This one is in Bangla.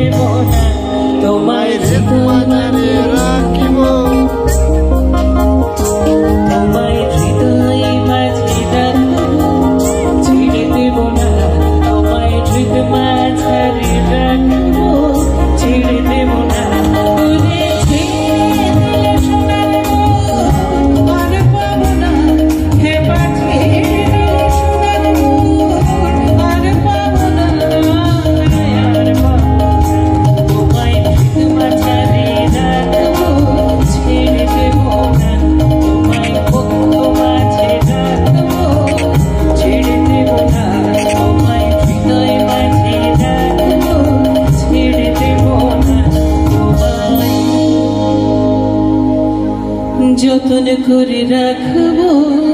দেব না তোমায় হৃদয়ে রাখিব তোমায় হৃদয়ে মাঝে রাখবো ছেড়ে দেব না তোমায় হৃদ মাঝারে রাখবো ছেড়ে দেব না যতন করে রাখবো।